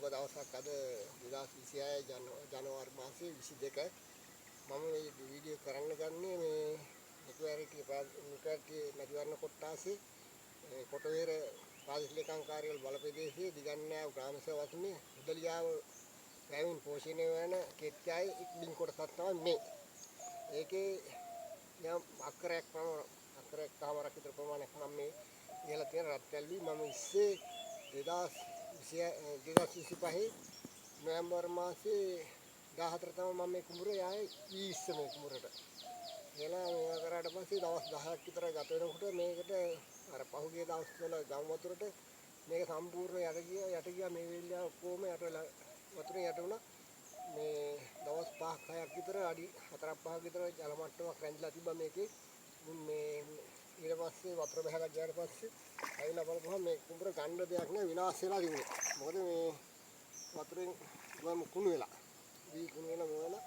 සුබ දවසක් අද 2026 ජනවාරි මාසයේ 22 මම මේ වීඩියෝ කරන්න ගන්නේ මේ නිකුත් මැතිවරණ කොට්ටාසේ කොටවේර ප්‍රාදේශීය ලේකම් කාර්යාල බලප්‍රදේශයේ දිගන්නාව ග්‍රාම සේවකතුමේ උදලියාව පැමිණ පෝෂණය වන කෙත්යයි ඉක්බින් කොටසක් තමයි මේ. ඒකේ යම් අක්කරයක් කාමරක් විතර ප්‍රමාණයක් නම් මේ ඉහළ තියෙන රත්කැල්වි මම ඉස්සේ 2025 නොවැම්බර් මාසේ 14 තමයි මම මේ කුඹුර යයි ඊස්සේ මේ කුඹුරට. එලා මේවා කරාට පස්සේ දවස් 10ක් විතර ගත වෙනකොට මේකට අර පහුගිය දවස්වල ගම් වතුරට මේක සම්පූර්ණ යට ගියා මේ වෙල්ලා ඔක්කොම යට වෙලා වතුරේ යට වුණා. මේ දවස් 5ක් 6ක් විතර අඩි 4ක් 5ක් විතර ජල මට්ටමක් රැඳිලා තිබ්බා මේකේ. මේ ඊට පස්සේ වතුර බහලා ගියාට පස්සේ ඇවිල්ලා බලපුවම මේ කුඹුර ගන්න දෙයක් නෑ විනාශ වෙලා තිබුණේ. මොකද මේ වතුරෙන් ගොම කුණු වෙලා. දී කුණු වෙලා මොනවලා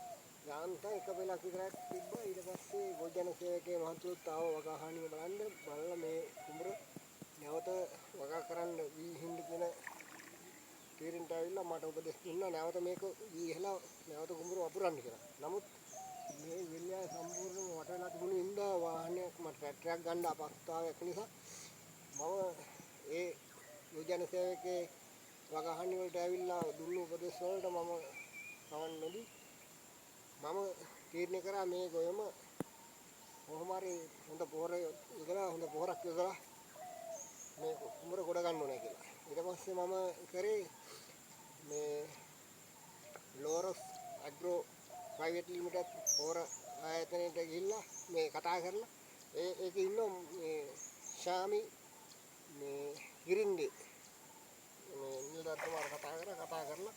යාන්ත එක වෙලක් විතරක් තිබ්බා. ඊට පස්සේ ගොජන සේවකේ මහතුරුත් ආව වගහානිය බලලා මේ කුඹුර නැවත වගා කරන්න වී හිඳ කියන තීරණයට ඇවිල්ලා මට උපදෙස් දුන්නා නැවත මේක ගිහලා නැවත කුඹුර වපුරන්න කියලා. නමුත් මේ විල්ලා සම්පූර්ණයෙන්ම වට වෙලා තිබුණේ ඉඳා වාහනයක් මට ට්‍රැක්ටරයක් ගන්න අපහසුතාවයක් නිසා මම ඒ යෝජන සේවකේ වගහානිය වලට ඇවිල්ලා දුන්නු උපදෙස් වලට මම සමන් නොදී මම තීරණය කරා මේ ගොයම කොහොම හරි හොඳ පොහොරක් යොදලා මේ කුඹුර ගොඩ ගන්න ඕනේ කියලා. ඊට පස්සේ මම කරේ මේ ලෝරස් ඇග්‍රෝ ප්‍රයිවට් ලිමිටඩ් පොහොර ආයතනයට ගිහිල්ලා මේ කතා කරලා ඒකේ ඉන්න මේ ශාමි මේ ගිරින්දේ මේ නිලධාරිතුමාට කතා කරලා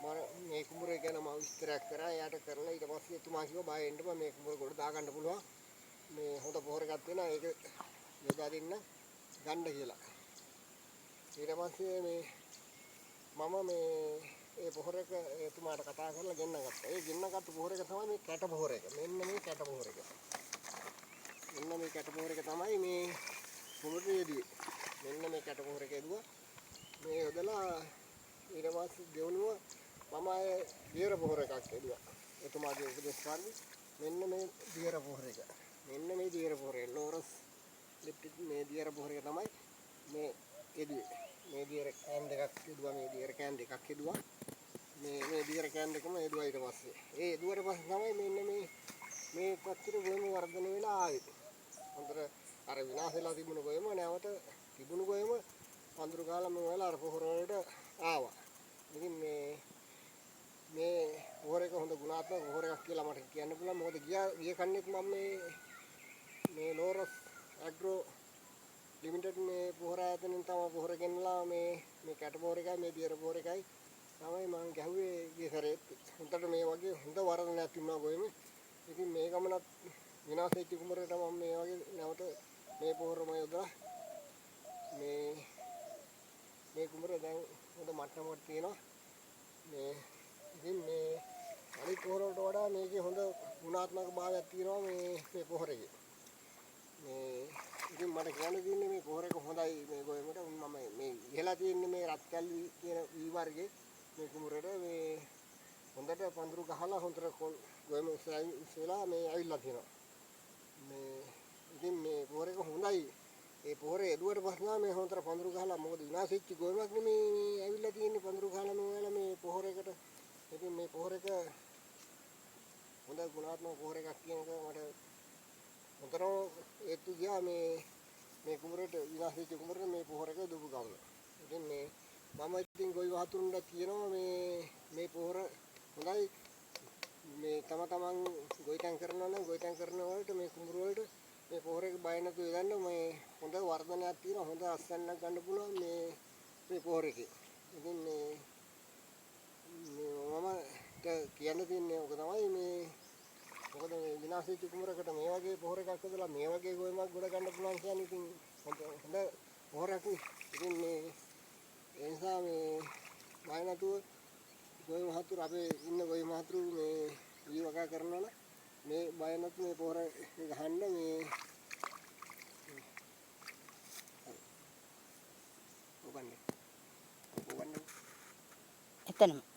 මම මේ කුඹුර ගැන මම විස්තරයක් කරා එයාට කරලා ඊට පස්සේ එතුමා කිව්වා බය වෙන්න බෑ මේ කුඹුර ගොඩ දා ගන්න පුළුවන් මේ හොඳ පොහොරක් වෙනවා ඒක යොදා දෙන්න ගන්න කියලා. ඊට පස්සේ මම මේ ඒ පොහොර එක එතුමාට කතා කරලා ගෙන්න ගත්තා. ඒ ගෙන්නගත්තු පොහොර එක තමයි මේ කැට පොහොර එක. මෙන්න මේ කැට පොහොර එක. මෙන්න මේ කැට පොහොර එක තමයි මේ කුඹුරේදී. මෙන්න මේ කැට පොහොර එක එදුවා. මේ යොදලා ඊට පස්සේ දෙවනුව මම ආයේ දියර පොහොර එකක් එදුවා. එතුමාගේ උපදෙස් පරිදි මෙන්න මේ දියර පොහොර එක. මෙන්න මේ දියර පොහොර එක. ලෝරස් ලිප්ටික් මේ දියර පොහොර එක තමයි මේ එදුවේ. මේ දියර කෑන් දෙකක් එදුවා. මේ දියර කෑන් දෙකක් එදුවා. මේ දියර කෑන් දෙකම එදුවා ඊට පස්සේ. ඒ එදුවට පස්සේ තමයි මෙන්න මේ පැත්තට ගොයම වර්ධනය වෙලා ආවේ. හොඳට අර විනාශ වෙලා තිබුණු ගොයම නැවත තිබුණු ගොයම පඳුරු ගාලා මේ වෙලාව අර පොහොර වලට ආවා. ඉතින් මේ පොහොර එක හොඳ ගුණාත්මක පොහොර එකක් කියලා මට කියන්න පුළුවන්. මොකද ගිය කන්නේත් මම මේ ලෝරස් ඇග්‍රෝ ලිමිටඩ් මේ පොහොර ආයතනෙන් තමයි පොහොර ගෙනලා මේ කැට පොහොර එකයි මේ දියර පොහොර එකයි තමයි මම ගැහුවේ ගිය සැරේ. හොඳට මේ වගේ හොඳ වර්ධනයක් තිබුණා ගොයමේ. ඉතින් මේ ගමනත් විනාශ වෙච්ච කුඹරට මම මේ වගේ නැවත මේ පොහොරම යොදලා මේ කුඹර දැන් හොඳ මට්ටමකට තියෙනවා. ඉතින් මේ අනිත් පොහොර වලට වඩා මේකේ හොඳ ගුණාත්මක භාවයක් තියෙනවා මේ පොහොර එකේ. ඉතින් මට කියන්න තියෙන්නේ මේ පොහොර එක හොඳයි මේ ගොයමට. මම මේ ඉහලා තියෙන්නේ මේ රත්කැල්වි කියන වී වර්ගයේ මේ කුඹරට මේ හොඳට පඳුරු ගහලා හොඳට ගොයම ඉස්සෙලා මේ ඇවිල්ලා තියෙනවා. ඉතින් මේ පොහොර එක හොඳයි. ඒ පොහොරේ එදුවට පස්සේ මේ හොඳට පඳුරු ගහලා මොකද විනාශ වෙච්ච ගොයමක් නෙමේ ඇවිල්ලා තියෙන්නේ පඳුරු ගහලා මේ පොහොර එකට. ඉතින් මේ පොහොර එක හොඳ ගුණාත්මක පොහොර එකක් කියන එක මට හොඳටම ඒත්තු ගියා මේ කුඹරට විනාශ වෙච්ච කුඹරට මේ පොහොර එක දුපු ගමන. ඉතින් මම ඉතින් ගොවි වහතුරුන්ට කියනවා මේ පොහොර හොඳයි. මේ තමන් ගොවිතැන් කරනවා නම් ගොවිතැන් කරන වලට මේ කුඹුර වලට මේ පොහොර එක බය නැතුව යන්න මේ හොඳ වර්ධනයක් තියෙනවා. හොඳ අස්වැන්නක් ගන්න පුළුවන් මේ පොහොර එකේ. ඉතින් මම කියන්න තියෙන්නේ ඔක තමයි මොකද මේ විනාශ වෙච්ච කුඹරකට මේ වගේ පොහොර එකක් හදලා මේ වගේ ගොයමක් ගොඩ ගන්න පුළුවන් කියන්නේ ඉතින් හොඳ පොහොරක් නේ. ඉතින් ඒ නිසා බය නැතුව ගොවි මහතුරු අපේ ඉන්න ගොවි මහතුරු මේ වී වගා කරනවා නම් මේ බය නැතුව මේ පොහොර ගහන්න ඔබන්නේ එතනම.